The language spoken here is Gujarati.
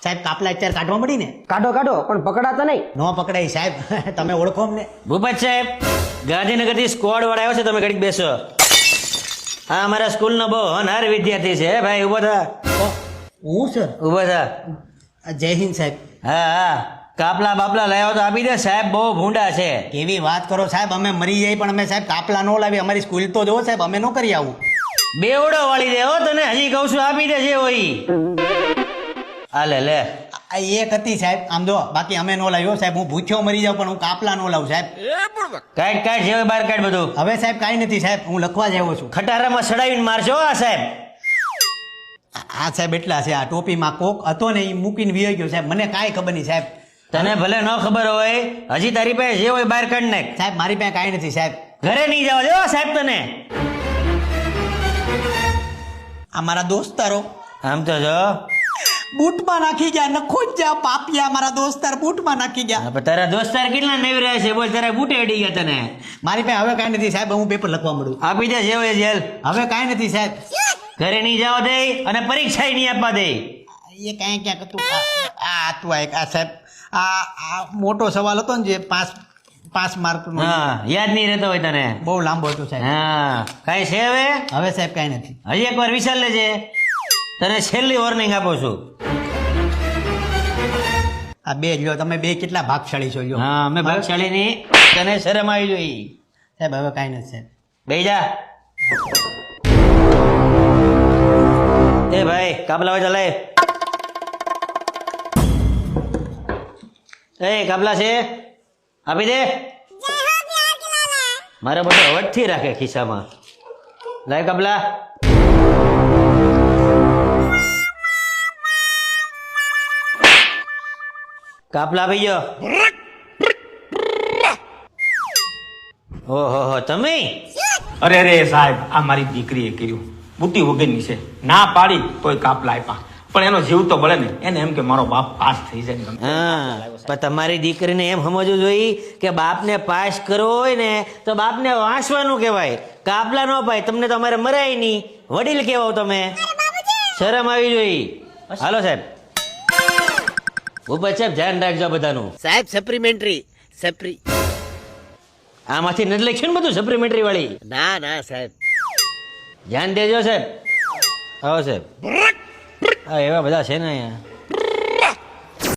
સાહેબ કાપલા અત્યારે કાઢવા મળી ને? કાઢો કાઢો પણ પકડાતા નહીં. ન પકડાય સાહેબ. તમે ઓળખો અમને? ભૂપત સાહેબ, ગાંધીનગરથી સ્ક્વોડ વાળા આવ્યો છે, તમે ઘડીક બેસો. હા, અમારા સ્કૂલનો બહુ હોનહાર વિદ્યાર્થી છે ભાઈ. ઉભો થા. હું સર? ઉભો થા. જય હિન્દ સાહેબ. હા હા, કાપલા બાપલા લાવ્યો તો આપી દે. સાહેબ બહુ ભૂંડા છે. કેવી વાત કરો સાહેબ, અમે મરી જાય પણ અમે સાહેબ કાપલા નો લાવી. અમારી સ્કૂલ તો જો સાહેબ, અમે નો કરી આવું. બેવડો વાળી દે હો તને, હજી કહું છું આપી દે જે હોય. આ લે લે. આ એક હતી સાહેબ, આમ જો. બાકી અમે નો લાવ્યો સાહેબ. હું ભૂખ્યો મરી જાઉં પણ હું કાપલા નો લાવું સાહેબ. કાઢ કાઢ જે હોય બહાર કાઢ બધું. હવે સાહેબ કાંઈ નથી સાહેબ, હું લખવા જ આવ્યો છું. ખટારામાં સડાવીને મારશો આ સાહેબ. આ સાહેબ એટલા છે, આ ટોપીમાં કોક હતો ને એ મૂકીને વી ગયો સાહેબ. મને કાંઈ ખબર નહીં સાહેબ. તને ભલે ન ખબર હોય, હજી તારી પાસે જે હોય બહાર કાઢ નાખ. સાહેબ મારી પાસે કાંઈ નથી સાહેબ. ઘરે નહીં જવા દેવો સાહેબ તને. આ મારા દોસ્તારો આમ તો જો બૂટમાં નાખી ગયા, નખો જ જા પાપિયા. મારા દોસ્તાર બૂટમાં નાખી ગયા. પણ તારા દોસ્તાર કેટલા નેવી રહ્યા છે બોલ. તારા બૂટે અડી ગયા તને. મારી પાસે હવે કાંઈ નથી સાહેબ, હું પેપર લખવા મળું. આપી દે જે હોય જેલ. હવે કાંઈ નથી સાહેબ. ઘરે નહીં જવા દે અને પરીક્ષા નહીં આપવા દે. એ કાંઈ ક્યાંક હતું. આ હતું આ સાહેબ. આ મોટો સવાલ હતો ને જે 5 માર્કનો. હા, યાદ નહીં રહેતો હોય તને. બહુ લાંબો હતો સાહેબ. હા, કાંઈ છે હવે? હવે સાહેબ કાંઈ નથી. હજી એકવાર વિચાર લેજે. તને છેલ્લી વોર્નિંગ આપું છું. આ બે લ્યો, તમે બે કેટલા ભાગશાળી છો લ્યો. હા, અમે ભાગશાળી નહીં. તને શરમ આવી જોઈ. સાહેબ હવે કાંઈ નથી સાહેબ. બેહી જા. એ ભાઈ કાપલા હોય તો લે. એ કાપલા છે આપી દે. મારે બધો અવધથી રાખે ખિસ્સામાં. લાય કાપલા. કાપલા આપી ગયો. ઓહો હો, તમે? અરે અરે સાહેબ, આ મારી દીકરીએ કર્યું. બુદ્ધિ વગરની છે. ના પાડી તોય કાપલા આપ્યા. પણ એનો જીવ તો બળે ને. એને એમ કે મારો બાપ પાસ થઈ જાય. હા, પણ તમારી દીકરીને એમ સમજવું જોઈએ કે બાપને પાસ કરવો હોય ને તો બાપને વાંચવાનું કહેવાય, કાપલા ન પાય. તમને તો અમારે મરાય નહીં, વડીલ કહેવો તમે. શરમ આવી જોઈએ. હાલો સાહેબ. ઉપર સાહેબ ધ્યાન રાખજો બધાનું. સાહેબ સપ્લિમેન્ટરી સપ્રી. આમાંથી નથી લખ્યું ને બધું સપ્લિમેન્ટરી વાળી? ના ના સાહેબ. ધ્યાન દેજો સાહેબ. આવો સાહેબ. હા, એવા બધા છે ને અહીંયા.